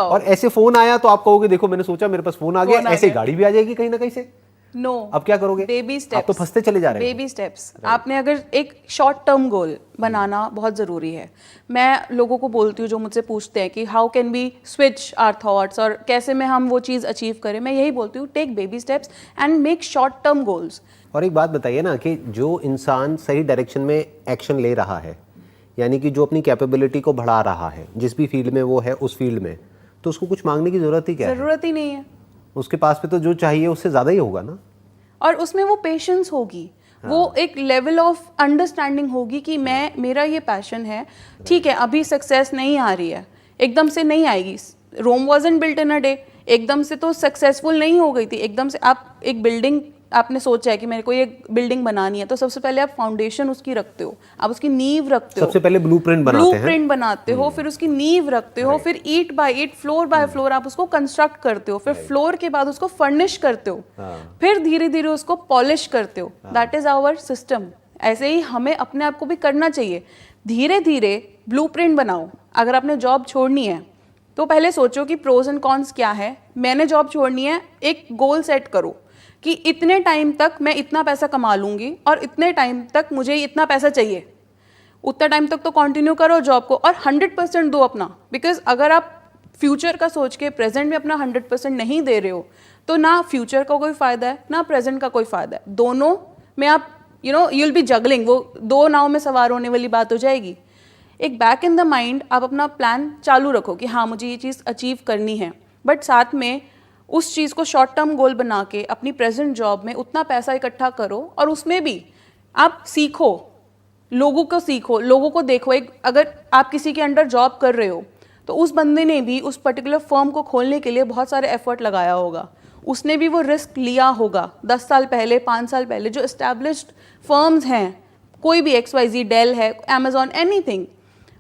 और ऐसे फोन आया तो आप कहोगे देखो मैंने सोचा मेरे पास फोन आ गया, ऐसे गाड़ी भी आ जाएगी कहीं ना कहीं से। नो, अब क्या करोगे? बेबी स्टेप्स, आप तो फंसते चले जा रहे हो। Baby steps. आपने अगर एक शॉर्ट टर्म गोल बनाना बहुत ज़रूरी है। मैं लोगों को बोलती हूँ जो मुझसे पूछते हैं कि how can we switch our thoughts और कैसे में हम वो चीज़ अचीव करें, मैं यही बोलती हूँ take baby steps and make short term goals. और एक बात बताइए ना कि जो इंसान सही डायरेक्शन में एक्शन ले रहा है, यानी कि जो अपनी कैपेबिलिटी को बढ़ा रहा है जिस भी फील्ड में वो है उस फील्ड में, तो उसको कुछ मांगने की जरूरत ही क्या है? ज़रूरत ही नहीं है। उसके पास पे तो जो चाहिए उससे ज़्यादा ही होगा ना। और उसमें वो पेशेंस होगी, वो एक लेवल ऑफ अंडरस्टैंडिंग होगी कि मैं, मेरा ये पैशन है। ठीक है, अभी सक्सेस नहीं आ रही है, एकदम से नहीं आएगी। Rome wasn't built in a day, एकदम से तो सक्सेसफुल नहीं हो गई थी। एकदम से आप एक बिल्डिंग, आपने सोचा है कि मेरे को ये बिल्डिंग बनानी है, तो सबसे पहले आप फाउंडेशन उसकी रखते हो, आप उसकी नींव रखते हो, सबसे पहले ब्लूप्रिंट बनाते हो, फिर उसकी नींव रखते हो, फिर ईंट बाय ईंट, फ्लोर बाय फ्लोर आप उसको कंस्ट्रक्ट करते हो, फिर फ्लोर के बाद उसको फर्निश करते हो, फिर धीरे धीरे उसको पॉलिश करते हो। That is our system. ऐसे ही हमें अपने आप को भी करना चाहिए। धीरे धीरे ब्लूप्रिंट बनाओ। अगर आपने जॉब छोड़नी है तो पहले सोचो कि प्रोज एंड कॉन्स क्या है। मैंने जॉब छोड़नी है, एक गोल सेट करो कि इतने टाइम तक मैं इतना पैसा कमा लूंगी और इतने टाइम तक मुझे इतना पैसा चाहिए। उतना टाइम तक तो कंटिन्यू करो जॉब को और 100% दो अपना। बिकॉज अगर आप फ्यूचर का सोच के प्रेजेंट में अपना 100% नहीं दे रहे हो तो ना फ्यूचर का कोई फायदा है ना प्रेजेंट का कोई फायदा है। दोनों में आप यू विल बी जगलिंग, वो दो नाव में सवार होने वाली बात हो जाएगी। एक बैक इन द माइंड आप अपना प्लान चालू रखो कि हाँ मुझे ये चीज़ अचीव करनी है, बट साथ में उस चीज़ को शॉर्ट टर्म गोल बना के अपनी प्रेजेंट जॉब में उतना पैसा इकट्ठा करो और उसमें भी आप सीखो, लोगों को सीखो, लोगों को देखो। एक अगर आप किसी के अंडर जॉब कर रहे हो तो उस बंदे ने भी उस पर्टिकुलर फर्म को खोलने के लिए बहुत सारे एफर्ट लगाया होगा, उसने भी वो रिस्क लिया होगा 10 साल पहले, 5 साल पहले। जो एस्टैब्लिश्ड फर्म्स हैं, कोई भी XYZ, डेल है, अमेजॉन, एनीथिंग,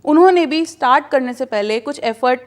उन्होंने भी स्टार्ट करने से पहले कुछ एफर्ट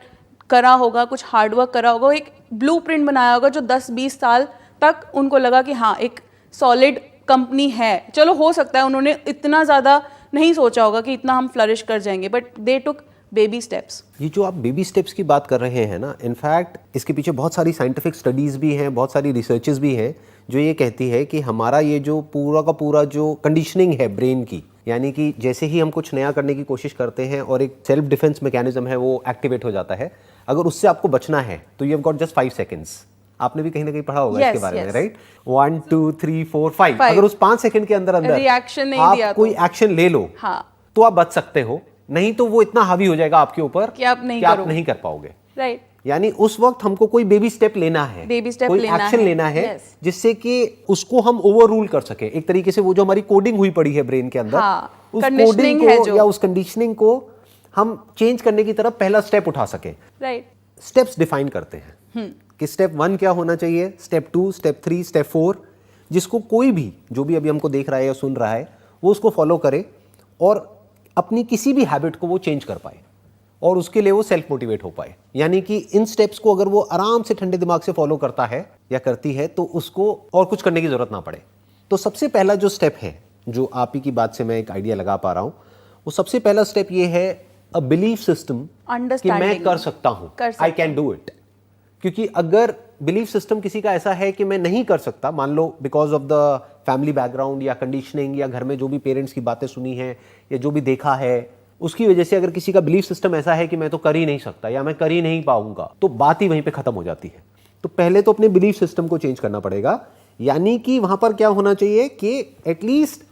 करा होगा, कुछ हार्डवर्क करा होगा, एक ब्लूप्रिंट बनाया होगा जो 10-20 साल तक उनको लगा कि हाँ एक सॉलिड कंपनी है। चलो हो सकता है उन्होंने इतना ज़्यादा नहीं सोचा होगा कि इतना हम फ्लरिश कर जाएंगे, but they took baby steps. ये जो आप बेबी स्टेप्स की बात कर रहे हैं ना, इनफैक्ट इसके पीछे बहुत सारी साइंटिफिक स्टडीज़ भी हैं, बहुत सारी रिसर्चेस भी हैं जो ये कहती है कि हमारा ये जो पूरा का पूरा जो कंडीशनिंग है ब्रेन की, यानी कि जैसे ही हम कुछ नया करने की कोशिश करते हैं और एक सेल्फ डिफेंस मैकेनिज्म है वो एक्टिवेट हो जाता है, अगर उससे आपको बचना है तो you have got just 5 seconds. आपने भी कहीं ना कहीं पढ़ा होगा इसके बारे में, राइट? 1 2 3 4 5, अगर उस 5 सेकंड के अंदर रिएक्शन नहीं आप दिया कोई एक्शन ले लो तो आप बच सकते हो, नहीं तो वो इतना हावी हो जाएगा आपके ऊपर कि आप नहीं कर पाओगे, राइट? यानी उस वक्त हमको कोई बेबी स्टेप लेना है, कोई एक्शन लेना है जिससे कि उसको हम ओवर रूल कर सके। एक तरीके से वो जो हमारी कोडिंग हुई पड़ी है ब्रेन के अंदर, उस कोडिंग को या उस कंडीशनिंग को हम चेंज करने की तरफ पहला स्टेप उठा सके। राइट। स्टेप्स डिफाइन करते हैं कि स्टेप 1 क्या होना चाहिए, स्टेप 2, स्टेप 3, स्टेप 4, जिसको कोई भी जो भी अभी हमको देख रहा है या सुन रहा है वो उसको फॉलो करे और अपनी किसी भी हैबिट को वो चेंज कर पाए और उसके लिए वो सेल्फ मोटिवेट हो पाए। यानी कि इन स्टेप्स को अगर वो आराम से ठंडे दिमाग से फॉलो करता है या करती है तो उसको और कुछ करने की जरूरत ना पड़े। तो सबसे पहला जो स्टेप है, जो आप ही की बात से मैं एक आइडिया लगा पा रहा हूं, वो सबसे पहला स्टेप ये है अ बिलीफ सिस्टम कि मैं कर सकता हूं, आई कैन डू इट। क्योंकि अगर बिलीफ सिस्टम किसी का ऐसा है कि मैं नहीं कर सकता, मान लो because of the family background या कंडीशनिंग या घर में जो भी पेरेंट्स की बातें सुनी है या जो भी देखा है, उसकी वजह से अगर किसी का बिलीफ सिस्टम ऐसा है कि मैं तो कर ही नहीं सकता या मैं कर ही नहीं पाऊंगा, तो बात ही वहीं पे खत्म हो जाती है। तो पहले तो अपने बिलीफ सिस्टम को चेंज करना पड़ेगा। यानी कि वहां पर क्या होना चाहिए कि एटलीस्ट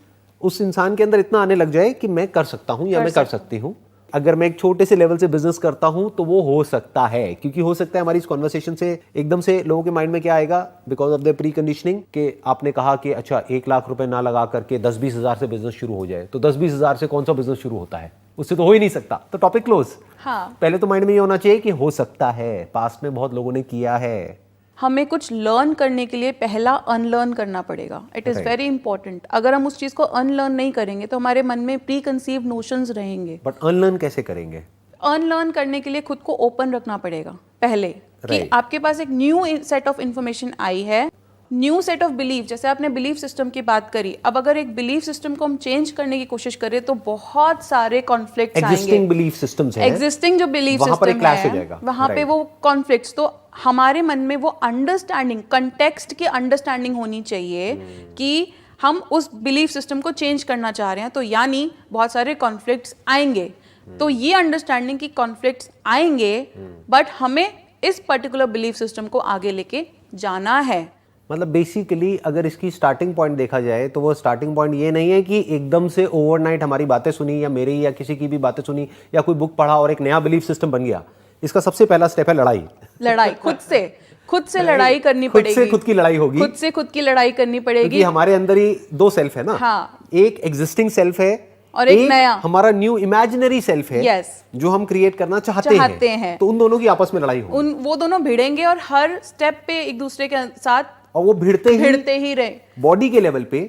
उस इंसान के अंदर इतना आने लग जाए कि मैं कर सकता हूं या मैं कर सकती हूं। अगर मैं एक छोटे से लेवल से बिजनेस करता हूं तो वो हो सकता है, क्योंकि हो सकता है हमारी इस कॉन्वर्सेशन से एकदम से लोगों के माइंड में क्या आएगा, because of the pre conditioning, कि आपने कहा कि अच्छा 1 लाख रुपए ना लगा करके 10-20 हजार से बिजनेस शुरू हो जाए, तो 10-20 हजार से कौन सा बिजनेस शुरू होता है, उससे तो हो ही नहीं सकता, तो टॉपिक क्लोज। पहले तो माइंड में ये होना चाहिए कि हो सकता है, पास्ट में बहुत लोगों ने किया है। हमें कुछ लर्न करने के लिए पहला अनलर्न करना पड़ेगा। It is very important. अगर हम उस चीज़ को अनलर्न नहीं करेंगे तो हमारे मन में प्री कंसीव्ड नोशंस रहेंगे। बट अनलर्न कैसे करेंगे? अनलर्न करने के लिए खुद को ओपन रखना पड़ेगा पहले, कि आपके पास एक न्यू सेट ऑफ इंफॉर्मेशन आई है न्यू सेट ऑफ बिलीफ, जैसे आपने बिलीफ सिस्टम की बात करी, अब अगर एक बिलीफ सिस्टम को हम चेंज करने की कोशिश करें तो बहुत सारे कॉन्फ्लिक्ट्स आएंगे। एग्जिस्टिंग बिलीफ सिस्टम्स हैं, एग्जिस्टिंग जो बिलीफ वहां पर एक सिस्टम क्लैश हो है जाएगा, वहां पे right. वो कॉन्फ्लिक्ट्स, तो हमारे मन में वो अंडरस्टैंडिंग, कंटेक्स्ट की अंडरस्टैंडिंग होनी चाहिए कि हम उस बिलीफ सिस्टम को चेंज करना चाह रहे हैं, तो यानी बहुत सारे कॉन्फ्लिक्ट्स आएंगे। तो ये अंडरस्टैंडिंग की कॉन्फ्लिक्ट्स आएंगे, बट हमें इस पर्टिकुलर बिलीफ सिस्टम को आगे लेके जाना है। मतलब बेसिकली अगर इसकी स्टार्टिंग पॉइंट देखा जाए तो वो स्टार्टिंग पॉइंट ये नहीं है कि एकदम से ओवरनाइट हमारी बातें सुनी या मेरी या किसी की भी बातें सुनी या कोई बुक पढ़ा और एक नया बिलीफ सिस्टम बन गया। इसका सबसे पहला स्टेप है लड़ाई। लड़ाई खुद से लड़ाई करनी खुद पड़ेगी। से खुद की लड़ाई होगी, खुद से खुद की लड़ाई करनी पड़ेगी, क्योंकि हमारे अंदर ही दो सेल्फ है ना। हाँ। एक एग्जिस्टिंग सेल्फ है और एक नया हमारा न्यू इमेजिनरी सेल्फ है। Yes. जो हम क्रिएट करना चाहते हैं। तो उन दोनों की आपस में लड़ाई होगी, वो दोनों भिड़ेंगे और हर स्टेप पे एक दूसरे के साथ और वो भिड़ते ही रहे बॉडी के लेवल पे,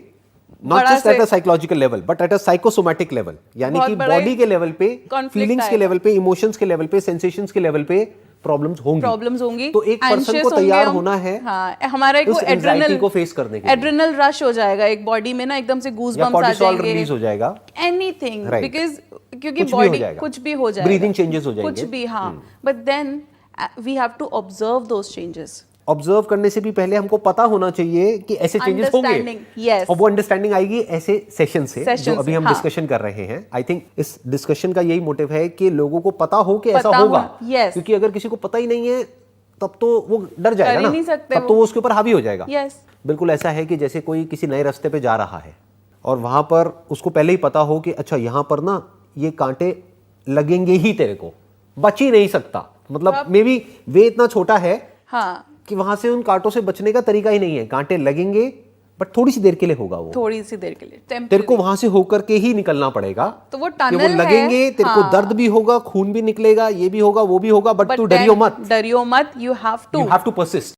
not just at a psychological level but at a psychosomatic level, यानी कि बॉडी के लेवल पे, फीलिंग्स के लेवल पे, इमोशंस के लेवल पे, सेंसेशंस के लेवल पे प्रॉब्लम्स होंगी। तो एक पर्सन को तैयार होना है, हाँ, हमारा एक एड्रेनल को फेस करने के लिए। एड्रेनल रश हो जाएगा एक बॉडी में ना, एकदम से गूज बम्स आ जाएंगे, रिलीज हो जाएगा, एनीथिंग, बिकॉज़ क्योंकि कुछ बॉडी कुछ भी हो जाएगा, ब्रीदिंग चेंजेस हो जाएंगे, कुछ भी, हाँ। But then we have to observe those changes. Observe करने से भी पहले हमको पता होना चाहिए कि ऐसे चेंजेस होंगे, yes. और वो अंडरस्टैंडिंग आएगी ऐसे सेशन से जो अभी हम हाँ. डिस्कशन कर रहे हैं। आई थिंक इस डिस्कशन का यही मोटिव है कि लोगों को पता हो कि ऐसा होगा, yes. क्योंकि अगर किसी को पता ही नहीं है तब तो वो डर जाएगा ना, तब तो वो उसके ऊपर हावी हो जाएगा। yes. बिल्कुल ऐसा है कि जैसे कोई किसी नए रास्ते पे जा रहा है और वहां पर उसको पहले ही पता हो कि अच्छा यहाँ पर ना ये कांटे लगेंगे ही, तेरे को बच ही नहीं सकता, मतलब मे बी वे इतना छोटा है हाँ, कि वहां से उन कांटों से बचने का तरीका ही नहीं है। कांटे लगेंगे बट थोड़ी सी देर के लिए होगा, वो थोड़ी सी देर के लिए तेरे को वहां से होकर के ही निकलना पड़ेगा। तो वो कि टनल वो लगेंगे, है, तेरे को दर्द भी होगा, खून भी निकलेगा, ये भी होगा, वो भी होगा, बट तू डरियो मत, यू हैव टू परसिस्ट।